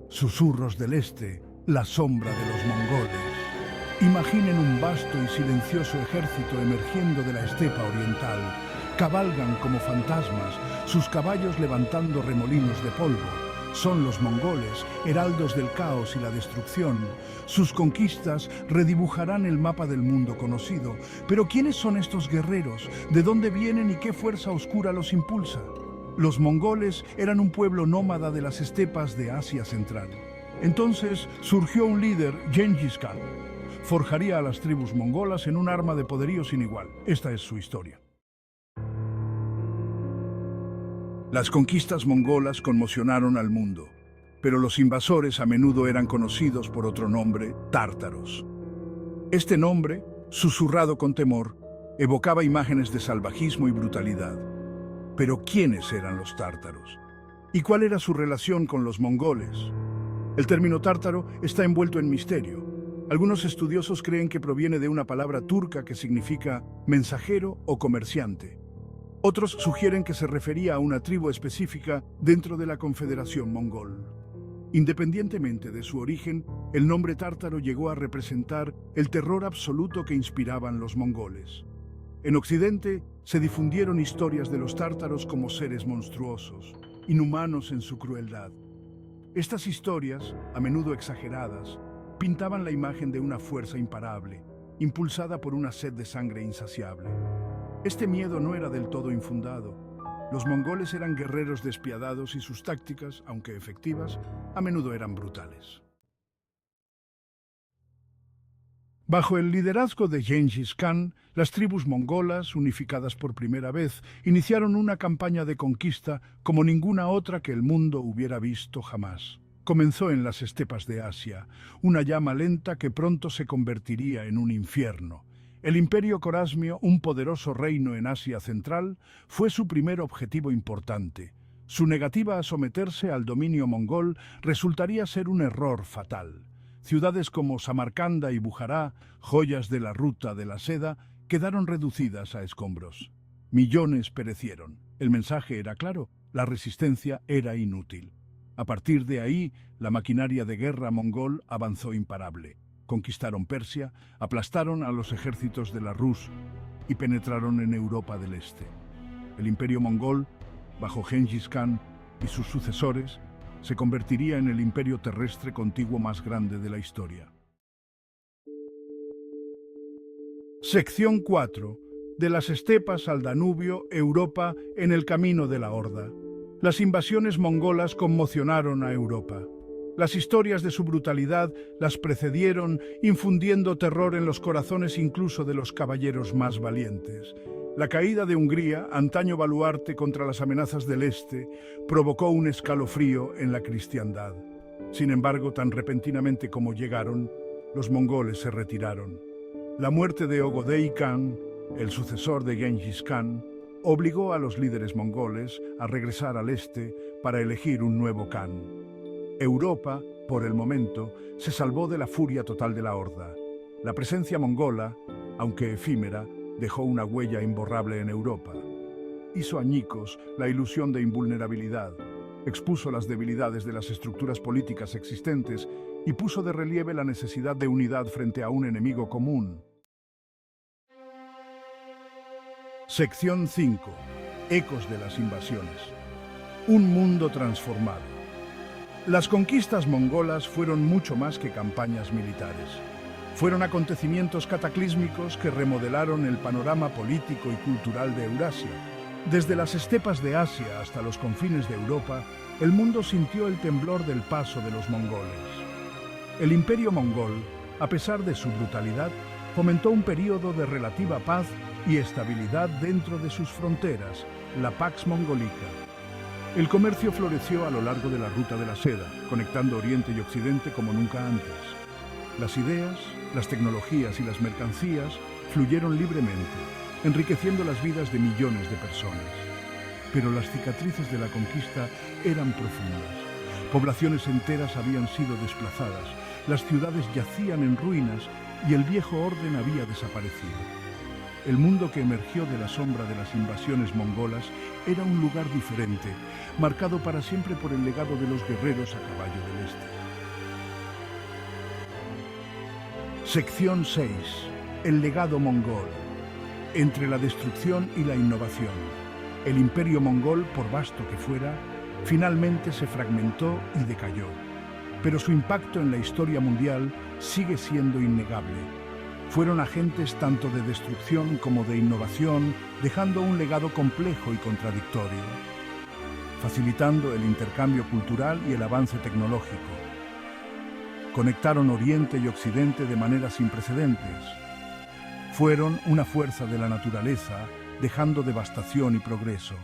Susurros del Este, la sombra de los mongoles. Imaginen un vasto y silencioso ejército emergiendo de la estepa oriental. Cabalgan como fantasmas, sus caballos levantando remolinos de polvo. Son los mongoles, heraldos del caos y la destrucción. Sus conquistas redibujarán el mapa del mundo conocido. Pero ¿quiénes son estos guerreros? ¿De dónde vienen y qué fuerza oscura los impulsa? Los mongoles eran un pueblo nómada de las estepas de Asia Central. Entonces surgió un líder, Gengis Khan. Forjaría a las tribus mongolas en un arma de poderío sin igual. Esta es su historia. Las conquistas mongolas conmocionaron al mundo, pero los invasores a menudo eran conocidos por otro nombre, tártaros. Este nombre, susurrado con temor, evocaba imágenes de salvajismo y brutalidad. Pero ¿quiénes eran los tártaros? ¿Y cuál era su relación con los mongoles? El término tártaro está envuelto en misterio. Algunos estudiosos creen que proviene de una palabra turca que significa mensajero o comerciante. Otros sugieren que se refería a una tribu específica dentro de la Confederación Mongol. Independientemente de su origen, el nombre tártaro llegó a representar el terror absoluto que inspiraban los mongoles. En Occidente se difundieron historias de los tártaros como seres monstruosos, inhumanos en su crueldad. Estas historias, a menudo exageradas, pintaban la imagen de una fuerza imparable, impulsada por una sed de sangre insaciable. Este miedo no era del todo infundado. Los mongoles eran guerreros despiadados y sus tácticas, aunque efectivas, a menudo eran brutales. Bajo el liderazgo de Gengis Khan, las tribus mongolas, unificadas por primera vez, iniciaron una campaña de conquista como ninguna otra que el mundo hubiera visto jamás. Comenzó en las estepas de Asia, una llama lenta que pronto se convertiría en un infierno. El Imperio Corasmio, un poderoso reino en Asia Central, fue su primer objetivo importante. Su negativa a someterse al dominio mongol resultaría ser un error fatal. Ciudades como Samarcanda y Bujará, joyas de la ruta de la seda, quedaron reducidas a escombros. Millones perecieron. El mensaje era claro, la resistencia era inútil. A partir de ahí, la maquinaria de guerra mongol avanzó imparable. Conquistaron Persia, aplastaron a los ejércitos de la Rus y penetraron en Europa del Este. El imperio mongol, bajo Gengis Khan y sus sucesores, se convertiría en el imperio terrestre contiguo más grande de la historia. Sección 4. De las estepas al Danubio, Europa, en el camino de la Horda. Las invasiones mongolas conmocionaron a Europa. Las historias de su brutalidad las precedieron, infundiendo terror en los corazones incluso de los caballeros más valientes. La caída de Hungría, antaño baluarte contra las amenazas del Este, provocó un escalofrío en la cristiandad. Sin embargo, tan repentinamente como llegaron, los mongoles se retiraron. La muerte de Ögödei Khan, el sucesor de Gengis Khan, obligó a los líderes mongoles a regresar al este para elegir un nuevo Khan. Europa, por el momento, se salvó de la furia total de la Horda. La presencia mongola, aunque efímera, dejó una huella imborrable en Europa. Hizo añicos la ilusión de invulnerabilidad, expuso las debilidades de las estructuras políticas existentes y puso de relieve la necesidad de unidad frente a un enemigo común. Sección 5. Ecos de las invasiones. Un mundo transformado. Las conquistas mongolas fueron mucho más que campañas militares. Fueron acontecimientos cataclísmicos que remodelaron el panorama político y cultural de Eurasia. Desde las estepas de Asia hasta los confines de Europa, el mundo sintió el temblor del paso de los mongoles. El imperio mongol, a pesar de su brutalidad, fomentó un período de relativa paz y estabilidad dentro de sus fronteras, la Pax Mongolica. El comercio floreció a lo largo de la ruta de la seda, conectando Oriente y Occidente como nunca antes. Las ideas, las tecnologías y las mercancías fluyeron libremente, enriqueciendo las vidas de millones de personas. Pero las cicatrices de la conquista eran profundas. Poblaciones enteras habían sido desplazadas, las ciudades yacían en ruinas y el viejo orden había desaparecido. El mundo que emergió de la sombra de las invasiones mongolas era un lugar diferente, marcado para siempre por el legado de los guerreros a caballo del Este. Sección 6. El legado mongol. Entre la destrucción y la innovación, el imperio mongol, por vasto que fuera, finalmente se fragmentó y decayó. Pero su impacto en la historia mundial sigue siendo innegable. Fueron agentes tanto de destrucción como de innovación, dejando un legado complejo y contradictorio, facilitando el intercambio cultural y el avance tecnológico. Conectaron Oriente y Occidente de maneras sin precedentes. Fueron una fuerza de la naturaleza, dejando devastación y progreso.